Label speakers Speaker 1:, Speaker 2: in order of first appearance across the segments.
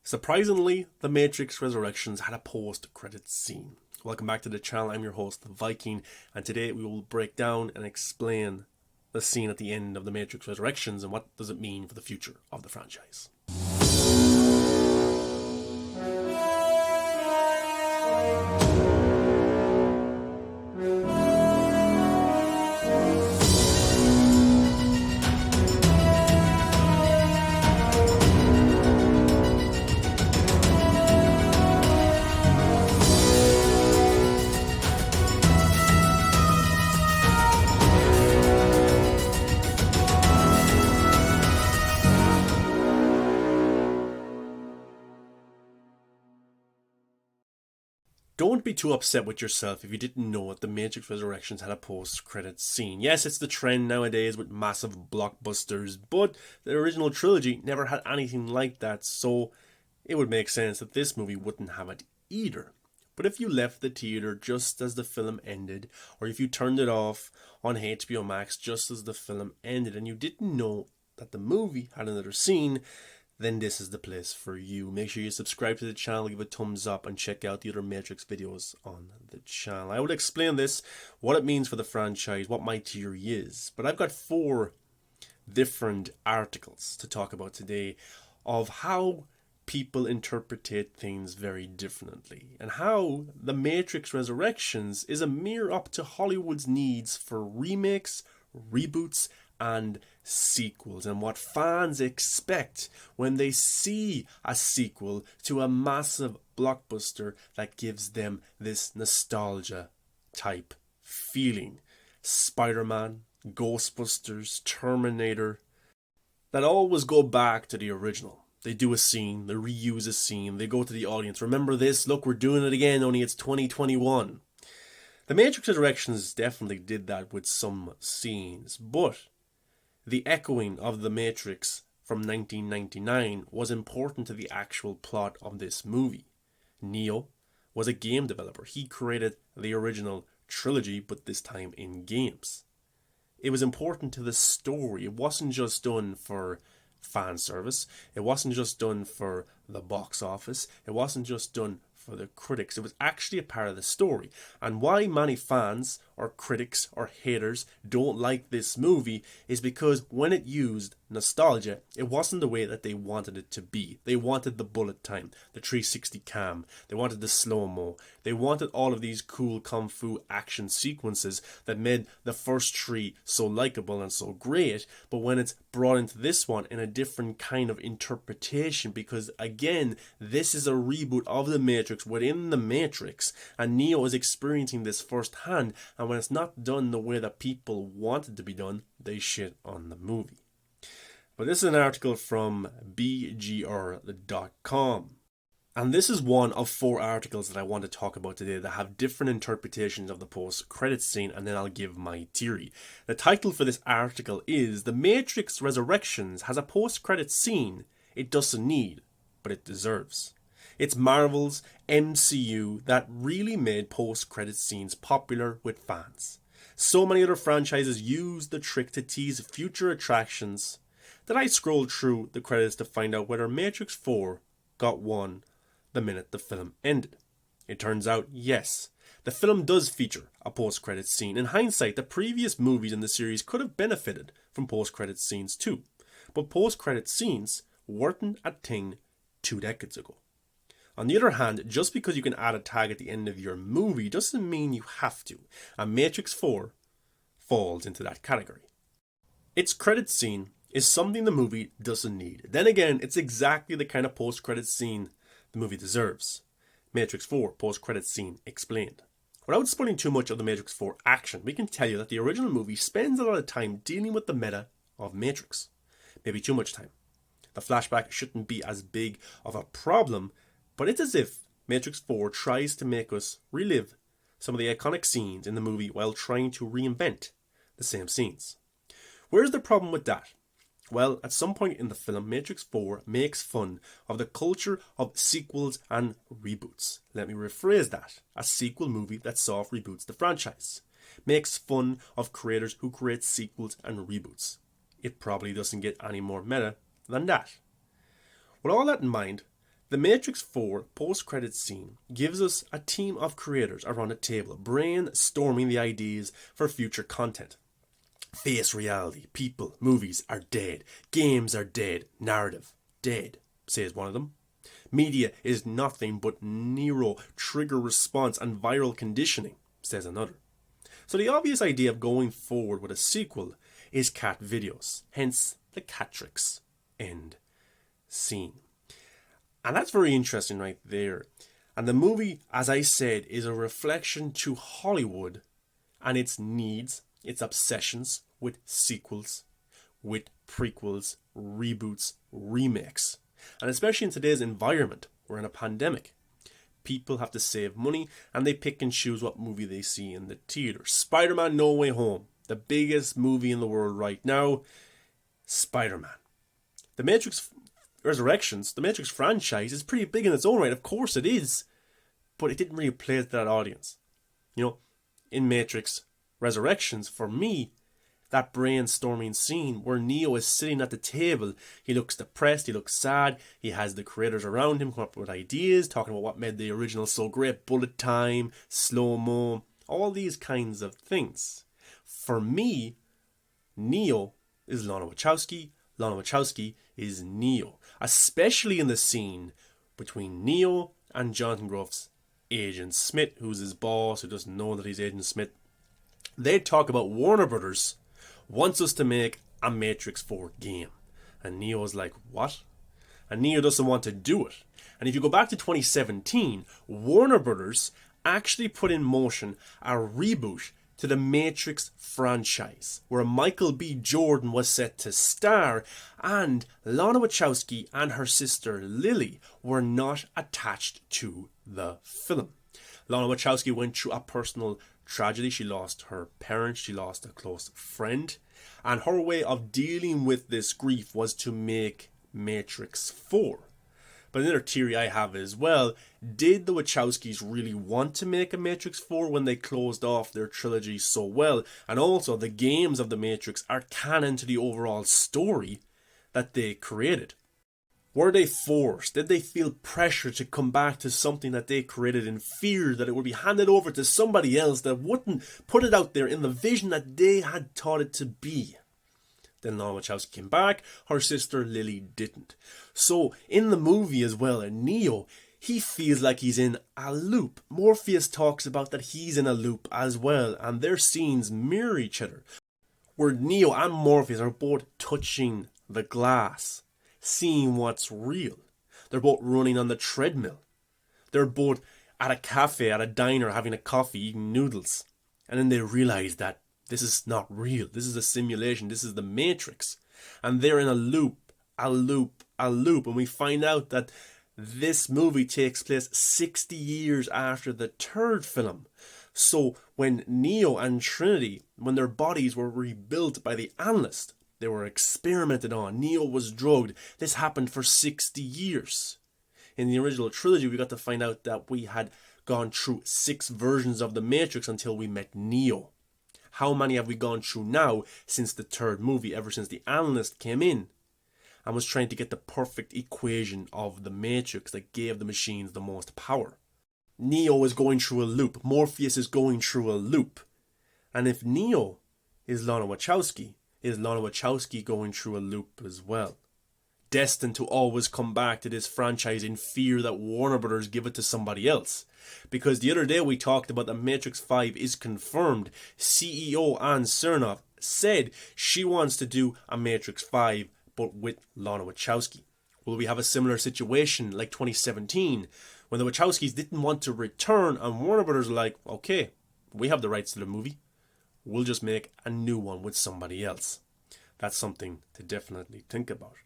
Speaker 1: Surprisingly, The Matrix Resurrections had a post-credits scene. Welcome back to the channel, I'm your host, the Viking, and today we will break down and explain the scene at the end of The Matrix Resurrections and what does it mean for the future of the franchise. Don't be too upset with yourself if you didn't know that The Matrix Resurrections had a post-credits scene. Yes, it's the trend nowadays with massive blockbusters, but the original trilogy never had anything like that, so it would make sense that this movie wouldn't have it either. But if you left the theatre just as the film ended, or if you turned it off on HBO Max just as the film ended, and you didn't know that the movie had another scene, then this is the place for you. Make sure you subscribe to the channel, give a thumbs up, and check out the other Matrix videos on the channel. I will explain this, what it means for the franchise, what my theory is. But I've got 4 different articles to talk about today of how people interpretate things very differently, and how The Matrix Resurrections is a mere up to Hollywood's needs for remakes, reboots, and sequels, and what fans expect when they see a sequel to a massive blockbuster that gives them this nostalgia type feeling. Spider-Man, Ghostbusters, Terminator, that always go back to the original. They do a scene, they reuse a scene, they go to the audience, remember this, look, we're doing it again, only it's 2021. The Matrix Resurrections definitely did that with some scenes, but the echoing of The Matrix from 1999 was important to the actual plot of this movie. Neo was a game developer. He created the original trilogy, but this time in games. It was important to the story. It wasn't just done for fan service. It wasn't just done for the box office. It wasn't just done for the critics. It was actually a part of the story. And why many fans or critics or haters don't like this movie is because when it used nostalgia, it wasn't the way that they wanted it to be. They wanted the bullet time, the 360 cam, they wanted the slow-mo, they wanted all of these cool kung fu action sequences that made the first 3 so likable and so great, but when it's brought into this one in a different kind of interpretation, because again, this is a reboot of the Matrix within the Matrix, and Neo is experiencing this firsthand, and when it's not done the way that people want it to be done, they shit on the movie. But this is an article from bgr.com. And this is one of 4 articles that I want to talk about today that have different interpretations of the post-credits scene, and then I'll give my theory. The title for this article is The Matrix Resurrections has a post-credits scene it doesn't need, but it deserves. It's Marvel's MCU that really made post-credits scenes popular with fans. So many other franchises use the trick to tease future attractions that I scrolled through the credits to find out whether Matrix 4 got one the minute the film ended. It turns out, yes, the film does feature a post-credits scene. In hindsight, the previous movies in the series could have benefited from post-credits scenes too, but post-credits scenes weren't a thing 2 decades ago. On the other hand, just because you can add a tag at the end of your movie doesn't mean you have to, and Matrix 4 falls into that category. Its credits scene is something the movie doesn't need. Then again, it's exactly the kind of post-credits scene the movie deserves. Matrix 4 post-credits scene explained. Without spoiling too much of the Matrix 4 action, we can tell you that the original movie spends a lot of time dealing with the meta of Matrix. Maybe too much time. The flashback shouldn't be as big of a problem, but it's as if Matrix 4 tries to make us relive some of the iconic scenes in the movie while trying to reinvent the same scenes. Where's the problem with that? Well, at some point in the film, Matrix 4 makes fun of the culture of sequels and reboots. Let me rephrase that. A sequel movie that soft reboots the franchise. Makes fun of creators who create sequels and reboots. It probably doesn't get any more meta than that. With all that in mind, The Matrix 4 post-credit scene gives us a team of creators around a table brainstorming the ideas for future content. Face reality, people, movies are dead, games are dead, narrative dead, says one of them. Media is nothing but neuro trigger response and viral conditioning, says another. So the obvious idea of going forward with a sequel is cat videos, hence the Catrix end scene. And that's very interesting right there. And the movie, as I said, is a reflection to Hollywood and its needs, its obsessions with sequels, with prequels, reboots, remakes. And especially in today's environment, we're in a pandemic. People have to save money and they pick and choose what movie they see in the theater. Spider-Man No Way Home, the biggest movie in the world right now. Spider-Man. The Matrix Resurrections, the Matrix franchise is pretty big in its own right. Of course it is. But it didn't really play to that audience. In Matrix Resurrections, for me, that brainstorming scene where Neo is sitting at the table, he looks depressed, he looks sad, he has the creators around him come up with ideas, talking about what made the original so great, bullet time, slow-mo, all these kinds of things. For me, Neo is Lana Wachowski, Lana Wachowski is Neo, especially in the scene between Neo and Jonathan Groff's Agent Smith, who's his boss, who doesn't know that he's Agent Smith. They talk about Warner Brothers wants us to make a Matrix 4 game. And Neo's like, what? And Neo doesn't want to do it. And if you go back to 2017, Warner Brothers actually put in motion a reboot to the Matrix franchise, where Michael B. Jordan was set to star, and Lana Wachowski and her sister Lily were not attached to the film. Lana Wachowski went through a personal tragedy. She lost her parents, she lost a close friend, and her way of dealing with this grief was to make Matrix 4. But another theory I have as well, did the Wachowskis really want to make a Matrix 4 when they closed off their trilogy so well? And also, the games of the Matrix are canon to the overall story that they created. Were they forced? Did they feel pressure to come back to something that they created in fear that it would be handed over to somebody else that wouldn't put it out there in the vision that they had taught it to be? Then Lana Wachowski came back, her sister Lily didn't. So in the movie as well, Neo, he feels like he's in a loop. Morpheus talks about that he's in a loop as well, and their scenes mirror each other, where Neo and Morpheus are both touching the glass, seeing what's real. They're both running on the treadmill. They're both at a cafe, at a diner, having a coffee, eating noodles. And then they realize that this is not real. This is a simulation. This is the Matrix. And they're in a loop. And we find out that this movie takes place 60 years after the third film. So when Neo and Trinity, when their bodies were rebuilt by the analyst, they were experimented on. Neo was drugged. This happened for 60 years. In the original trilogy, we got to find out that we had gone through 6 versions of the Matrix until we met Neo. How many have we gone through now since the third movie, ever since the analyst came in and was trying to get the perfect equation of the Matrix that gave the machines the most power? Neo is going through a loop. Morpheus is going through a loop. And if Neo is Lana Wachowski going through a loop as well? Destined to always come back to this franchise in fear that Warner Brothers give it to somebody else. Because the other day we talked about that Matrix 5 is confirmed. CEO Ann Chernoff said she wants to do a Matrix 5 but with Lana Wachowski. Will we have a similar situation like 2017 when the Wachowskis didn't want to return and Warner Brothers were like, okay, we have the rights to the movie. We'll just make a new one with somebody else. That's something to definitely think about.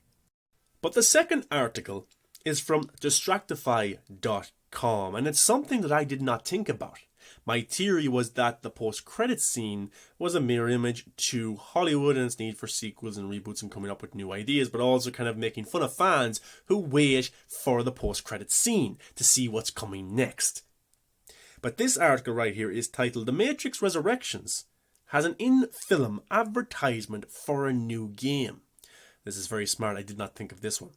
Speaker 1: But the second article is from Distractify.com, and it's something that I did not think about. My theory was that the post-credits scene was a mirror image to Hollywood and its need for sequels and reboots and coming up with new ideas, but also kind of making fun of fans who wait for the post-credits scene to see what's coming next. But this article right here is titled "The Matrix Resurrections has an in-film advertisement for a new game." This is very smart. I did not think of this one.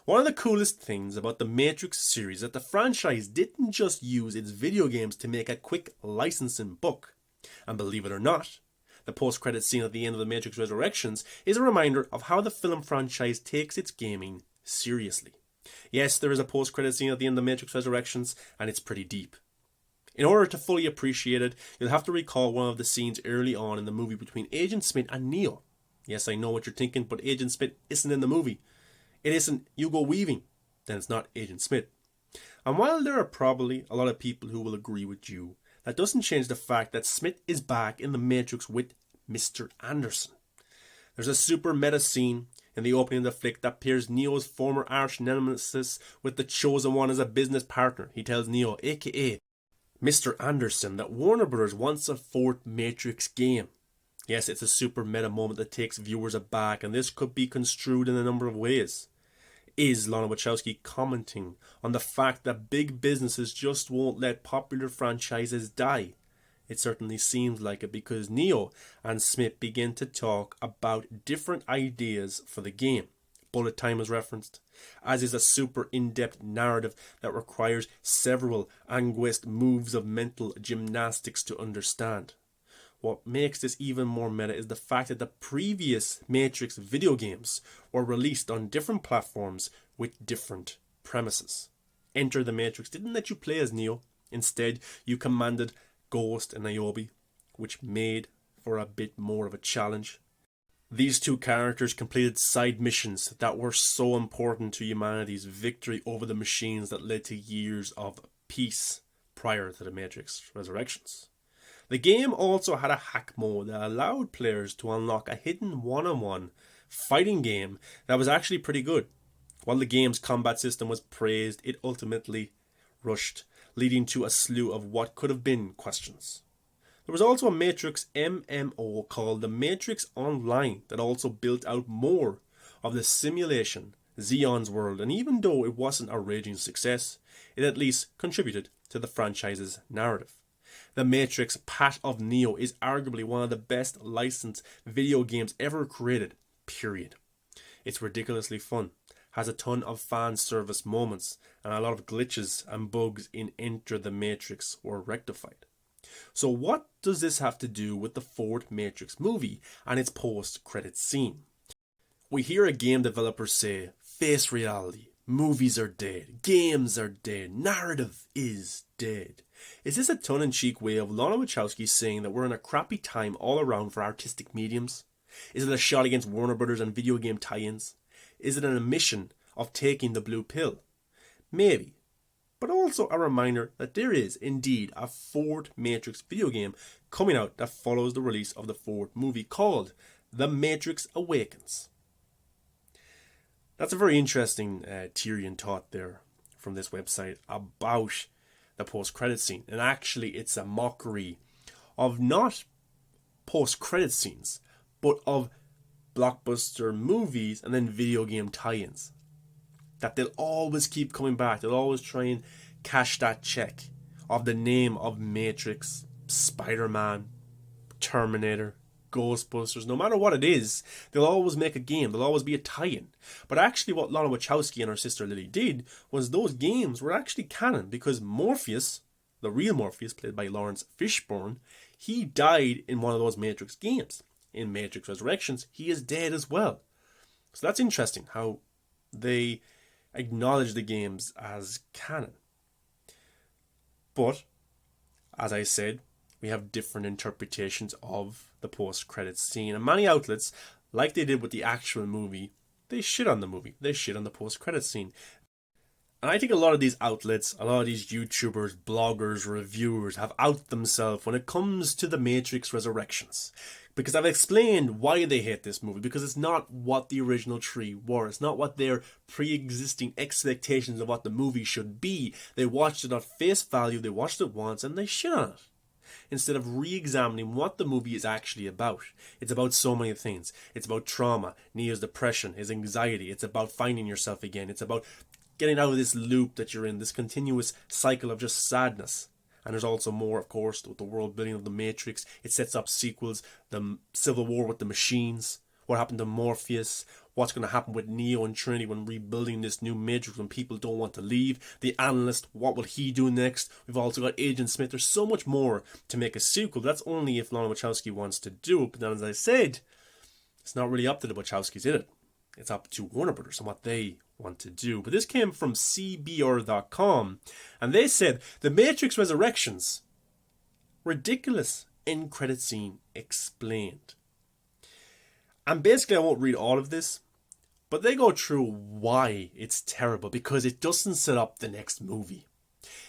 Speaker 1: One of the coolest things about the Matrix series is that the franchise didn't just use its video games to make a quick licensing buck. And believe it or not, the post-credits scene at the end of The Matrix Resurrections is a reminder of how the film franchise takes its gaming seriously. Yes, there is a post-credits scene at the end of The Matrix Resurrections, and it's pretty deep. In order to fully appreciate it, you'll have to recall one of the scenes early on in the movie between Agent Smith and Neo. Yes, I know what you're thinking, but Agent Smith isn't in the movie. It isn't Hugo Weaving, then it's not Agent Smith. And while there are probably a lot of people who will agree with you, that doesn't change the fact that Smith is back in the Matrix with Mr. Anderson. There's a super meta scene in the opening of the flick that pairs Neo's former arch nemesis with the Chosen One as a business partner. He tells Neo, aka Mr. Anderson, that Warner Bros. Wants a fourth Matrix game. Yes, it's a super meta moment that takes viewers aback, and this could be construed in a number of ways. Is Lana Wachowski commenting on the fact that big businesses just won't let popular franchises die? It certainly seems like it, because Neo and Smith begin to talk about different ideas for the game. Bullet time is referenced, as is a super in-depth narrative that requires several anguished moves of mental gymnastics to understand. What makes this even more meta is the fact that the previous Matrix video games were released on different platforms with different premises. Enter the Matrix didn't let you play as Neo. Instead, you commanded Ghost and Niobe, which made for a bit more of a challenge. These two characters completed side missions that were so important to humanity's victory over the machines that led to years of peace prior to the Matrix Resurrections. The game also had a hack mode that allowed players to unlock a hidden one-on-one fighting game that was actually pretty good. While the game's combat system was praised, it ultimately rushed, leading to a slew of what could have been questions. There was also a Matrix MMO called The Matrix Online that also built out more of the simulation, Xeon's world, and even though it wasn't a raging success, it at least contributed to the franchise's narrative. The Matrix Path of Neo is arguably one of the best licensed video games ever created, period. It's ridiculously fun, has a ton of fan service moments, and a lot of glitches and bugs in Enter the Matrix were rectified. So what does this have to do with the fourth Matrix movie and its post-credits scene? We hear a game developer say, face reality, movies are dead, games are dead, narrative is dead. Is this a tongue-in-cheek way of Lana Wachowski saying that we're in a crappy time all around for artistic mediums? Is it a shot against Warner Bros. And video game tie-ins? Is it an admission of taking the blue pill? Maybe. But also a reminder that there is indeed a fourth Matrix video game coming out that follows the release of the fourth movie called The Matrix Awakens. That's a very interesting Tyrion thought there from this website about the post-credit scene. And actually it's a mockery of not post-credit scenes, but of blockbuster movies and then video game tie-ins. That they'll always keep coming back. They'll always try and cash that check of the name of Matrix, Spider-Man, Terminator, Ghostbusters. No matter what it is, they'll always make a game. There'll always be a tie-in. But actually what Lana Wachowski and her sister Lily did was those games were actually canon, because Morpheus, the real Morpheus, played by Lawrence Fishburne, he died in one of those Matrix games. In Matrix Resurrections, he is dead as well. So that's interesting how they acknowledge the games as canon. But, as I said, we have different interpretations of the post-credits scene. And many outlets, like they did with the actual movie, they shit on the movie. They shit on the post-credits scene. And I think a lot of these outlets, a lot of these YouTubers, bloggers, reviewers have out themselves when it comes to The Matrix Resurrections. Because I've explained why they hate this movie. Because it's not what the original three were. It's not what their pre-existing expectations of what the movie should be. They watched it at face value, they watched it once, and they shit on it. Instead of re-examining what the movie is actually about. It's about so many things. It's about trauma, Neo's depression, his anxiety. It's about finding yourself again. It's about getting out of this loop that you're in, this continuous cycle of just sadness. And there's also more, of course, with the world building of The Matrix. It sets up sequels, the civil war with the machines, what happened to Morpheus, what's going to happen with Neo and Trinity when rebuilding this new Matrix when people don't want to leave, the analyst, what will he do next? We've also got Agent Smith. There's so much more to make a sequel. That's only if Lana Wachowski wants to do it. But then, as I said, it's not really up to the Wachowskis, is it? It's up to Warner Brothers and what they want to do. But this came from CBR.com, and they said The Matrix Resurrections, ridiculous end credit scene explained. And basically, I won't read all of this, but they go through why it's terrible, because it doesn't set up the next movie.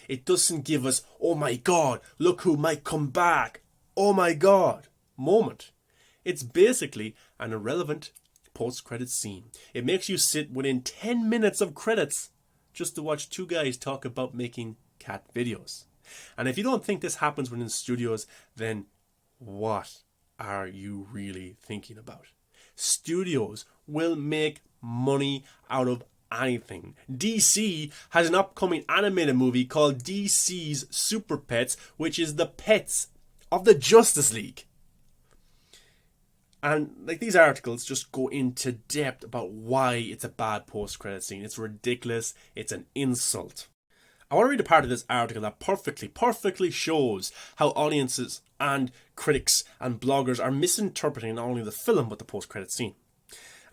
Speaker 1: It doesn't give us, oh my god, look who might come back, oh my god moment. It's basically an irrelevant post-credit scene. It makes you sit within 10 minutes of credits just to watch two guys talk about making cat videos. And if you don't think this happens within studios, then what are you really thinking about? Studios will make money out of anything. DC has an upcoming animated movie called DC's Super Pets, which is the pets of the Justice League. And like, these articles just go into depth about why it's a bad post-credit scene. It's ridiculous. It's an insult. I want to read a part of this article that perfectly shows how audiences and critics and bloggers are misinterpreting not only the film but the post-credit scene.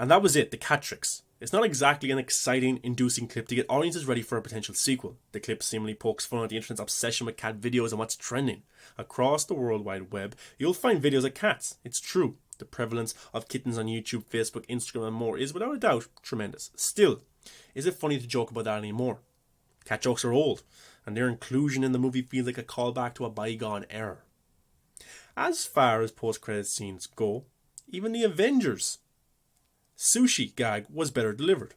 Speaker 1: And that was it, the Catrix. It's not exactly an exciting, inducing clip to get audiences ready for a potential sequel. The clip seemingly pokes fun at the internet's obsession with cat videos and what's trending. Across the World Wide Web, you'll find videos of cats. It's true. The prevalence of kittens on YouTube, Facebook, Instagram and more is without a doubt tremendous. Still, is it funny to joke about that anymore? Cat jokes are old, and their inclusion in the movie feels like a callback to a bygone era. As far as post-credit scenes go, even the Avengers sushi gag was better delivered.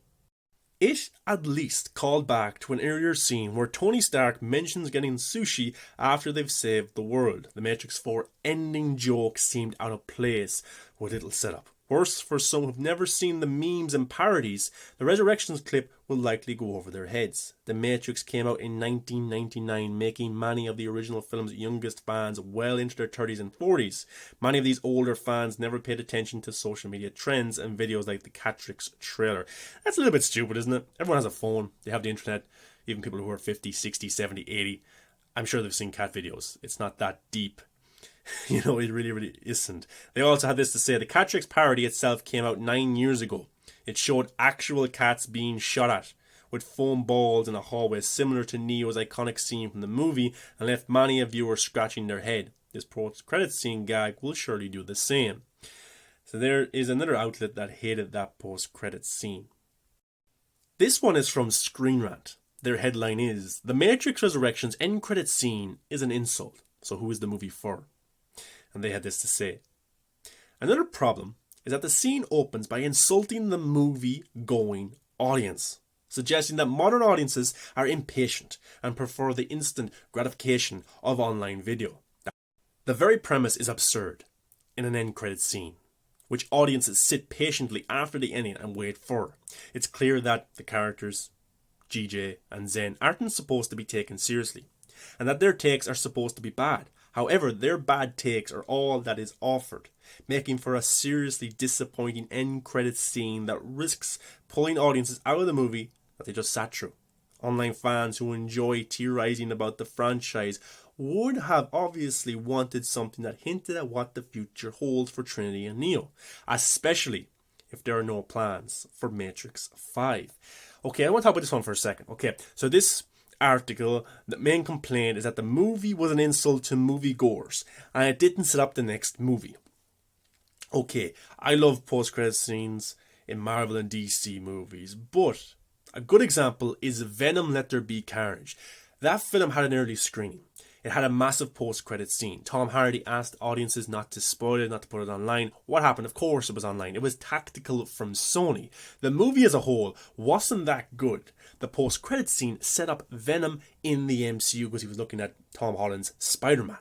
Speaker 1: It at least called back to an earlier scene where Tony Stark mentions getting sushi after they've saved the world. The Matrix 4 ending joke seemed out of place with little setup. Worse, for some who've never seen the memes and parodies, the Resurrections clip will likely go over their heads. The Matrix came out in 1999, making many of the original film's youngest fans well into their 30s and 40s. Many of these older fans never paid attention to social media trends and videos like the Catrix trailer. That's a little bit stupid, isn't it? Everyone has a phone, they have the internet, even people who are 50, 60, 70, 80. I'm sure they've seen cat videos. It's not that deep. You know, it really isn't. They also had this to say: the Catrix parody itself came out 9 years ago. It showed actual cats being shot at with foam balls in a hallway, similar to Neo's iconic scene from the movie, and left many a viewer scratching their head. This post-credits scene gag will surely do the same. So there is another outlet that hated that post-credits scene. This one is from Screen Rant. Their headline is: The Matrix Resurrections end credits scene is an insult. So who is the movie for? And they had this to say: another problem is that the scene opens by insulting the movie-going audience, suggesting that modern audiences are impatient and prefer the instant gratification of online video. The very premise is absurd in an end credits scene, which audiences sit patiently after the ending and wait for. It's clear that the characters, GJ and Zen, aren't supposed to be taken seriously, and that their takes are supposed to be bad. However, their bad takes are all that is offered, making for a seriously disappointing end credits scene that risks pulling audiences out of the movie that they just sat through. Online fans who enjoy theorizing about the franchise would have obviously wanted something that hinted at what the future holds for Trinity and Neo, especially if there are no plans for Matrix 5. Okay, I want to talk about this one for a second. Okay, so this article, the main complaint is that the movie was an insult to moviegoers and it didn't set up the next movie. Okay, I love post-credit scenes in Marvel and DC movies, but a good example is Venom Let There Be Carnage. That film had an early screening. It had a massive post-credit scene. Tom Hardy asked audiences not to spoil it, not to put it online. What happened? Of course it was online. It was tactical from Sony. The movie as a whole wasn't that good. The post-credit scene set up Venom in the MCU because he was looking at Tom Holland's Spider-Man.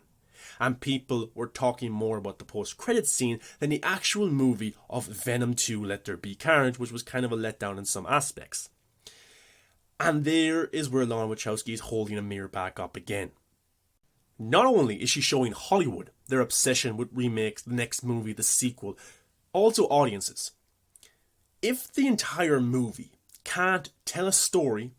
Speaker 1: And people were talking more about the post-credit scene than the actual movie of Venom 2 Let There Be Carnage, which was kind of a letdown in some aspects. And there is where Lana Wachowski is holding a mirror back up again. Not only is she showing Hollywood their obsession with remakes, the next movie, the sequel, Also, audiences. If the entire movie can't tell a story,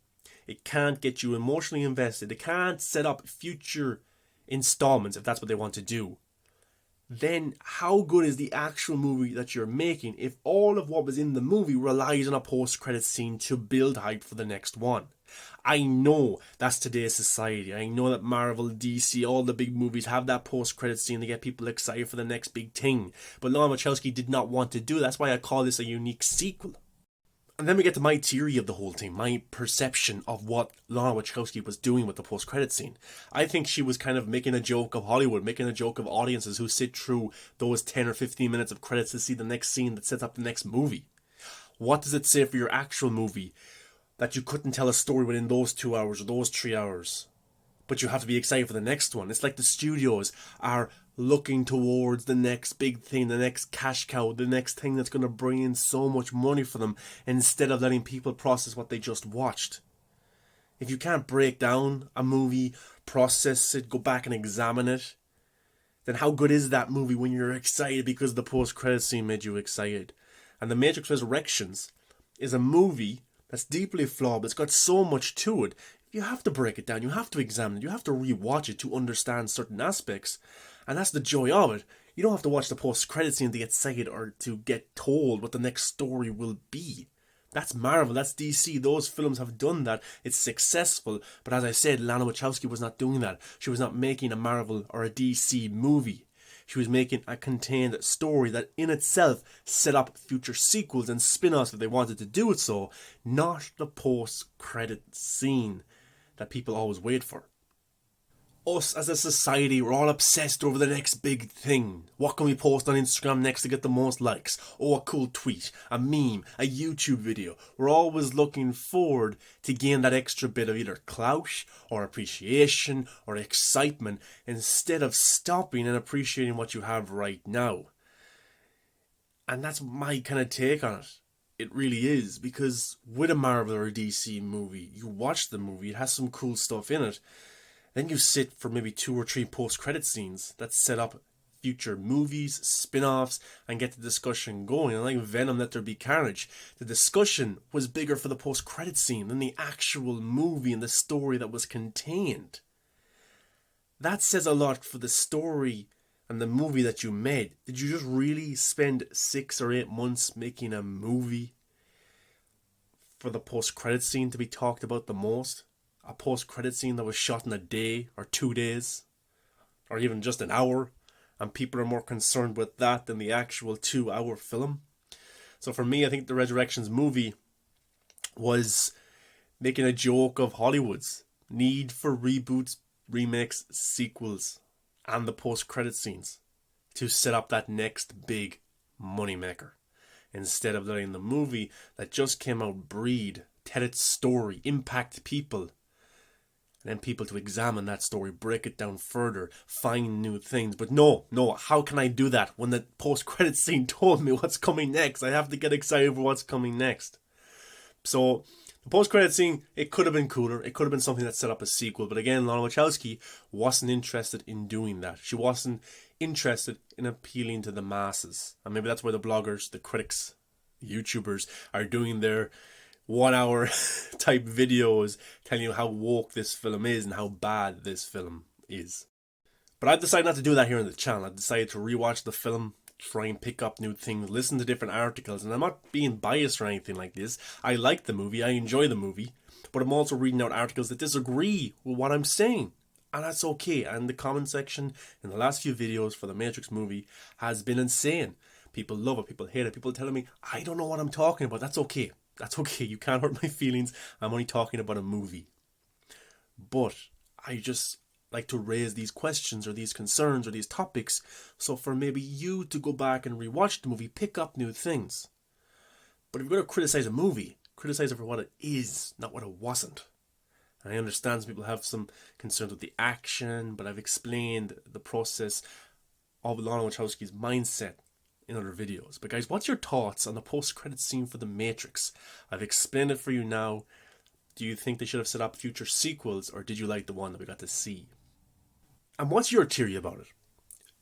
Speaker 1: it can't get you emotionally invested, it can't set up future installments if that's what they want to do, then how good is the actual movie that you're making if all of what was in the movie relies on a post-credit scene to build hype for the next one? I know that's today's society. I know that Marvel, DC, all the big movies have that post-credit scene to get people excited for the next big thing. But Lana Wachowski did not want to do that. That's why I call this a unique sequel. And then we get to my theory of the whole thing, my perception of what Lana Wachowski was doing with the post-credit scene. I think she was kind of making a joke of Hollywood, making a joke of audiences who sit through those 10 or 15 minutes of credits to see the next scene that sets up the next movie. What does it say for your actual movie that you couldn't tell a story within those 2 hours or those 3 hours, but you have to be excited for the next one? It's like the studios are looking towards the next big thing, the next cash cow, the next thing that's going to bring in so much money for them, instead of letting people process what they just watched. If you can't break down a movie, process it, go back and examine it, then how good is that movie when you're excited because the post-credit scene made you excited? And The Matrix Resurrections is a movie that's deeply flawed, but it's got so much to it. You have to break it down, you have to examine it, you have to rewatch it to understand certain aspects. And that's the joy of it. You don't have to watch the post-credit scene to get excited or to get told what the next story will be. That's Marvel, that's DC. Those films have done that. It's successful. But as I said, Lana Wachowski was not doing that. She was not making a Marvel or a DC movie. She was making a contained story that in itself set up future sequels and spin-offs if they wanted to do it so, not the post-credit scene that people always wait for. Us as a society, we're all obsessed over the next big thing. What can we post on Instagram next to get the most likes? Oh, a cool tweet, a meme, a YouTube video. We're always looking forward to gain that extra bit of either clout or appreciation or excitement, instead of stopping and appreciating what you have right now. And that's my kind of take on it. It really is, because with a Marvel or a DC movie, you watch the movie, it has some cool stuff in it. Then you sit for maybe 2 or 3 post-credit scenes that set up future movies, spin-offs, and get the discussion going. And like Venom, Let There Be Carnage, the discussion was bigger for the post-credit scene than the actual movie and the story that was contained. That says a lot for the story and the movie that you made. Did you just really spend 6 or 8 months making a movie for the post-credit scene to be talked about the most? A post-credit scene that was shot in a day or 2 days or even just an hour, and people are more concerned with that than the actual 2-hour film. So for me, I think the Resurrections movie was making a joke of Hollywood's need for reboots, remakes, sequels, and the post-credit scenes to set up that next big moneymaker, instead of letting the movie that just came out breathe, tell its story, impact people, and then people to examine that story, break it down further, find new things. But no, how can I do that when the post-credit scene told me what's coming next? I have to get excited for what's coming next. So the post-credit scene, it could have been cooler. It could have been something that set up a sequel. But again, Lana Wachowski wasn't interested in doing that. She wasn't interested in appealing to the masses. And maybe that's where the bloggers, the critics, the YouTubers are doing their 1 hour type videos telling you how woke this film is and how bad this film is. But I've decided not to do that here on the channel. I've decided to rewatch the film, try and pick up new things, listen to different articles, and I'm not being biased or anything like this. I like the movie, I enjoy the movie, but I'm also reading out articles that disagree with what I'm saying. And that's okay. And the comment section in the last few videos for the Matrix movie has been insane. People love it, people hate it, people telling me, I don't know what I'm talking about. That's okay. That's okay. You can't hurt my feelings. I'm only talking about a movie. But I just like to raise these questions or these concerns or these topics, so for maybe you to go back and rewatch the movie, pick up new things. But if you're going to criticize a movie, criticize it for what it is, not what it wasn't. And I understand some people have some concerns with the action, but I've explained the process of Lana Wachowski's mindset in other videos. But guys, what's your thoughts on the post-credit scene for The Matrix? I've explained it for you now. Do you think they should have set up future sequels, or did you like the one that we got to see? And what's your theory about it?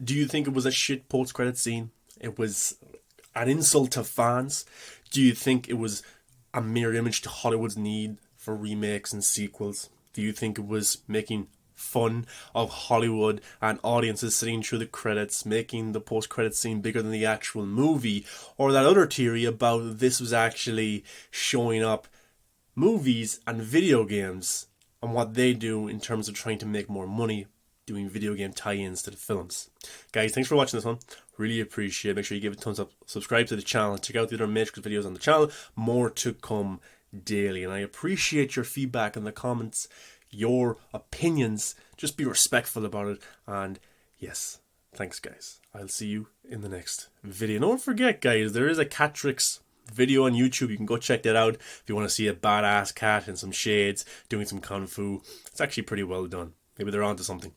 Speaker 1: Do you think it was a shit post-credit scene? It was an insult to fans? Do you think it was a mirror image to Hollywood's need for remakes and sequels? Do you think it was making fun of Hollywood and audiences sitting through the credits, making the post-credits scene bigger than the actual movie? Or that other theory about this was actually showing up movies and video games and what they do in terms of trying to make more money doing video game tie-ins to the films. Guys, thanks for watching this one. Really appreciate it. Make sure you give it a thumbs up, subscribe to the channel, check out the other Matrix videos on the channel. More to come daily. And I appreciate your feedback in the comments, your opinions. Just be respectful about it. And yes, thanks guys. I'll see you in the next video. Don't forget guys, there is a Catrix video on YouTube. You can go check that out if you want to see a badass cat in some shades doing some kung fu. It's actually pretty well done. Maybe they're onto something.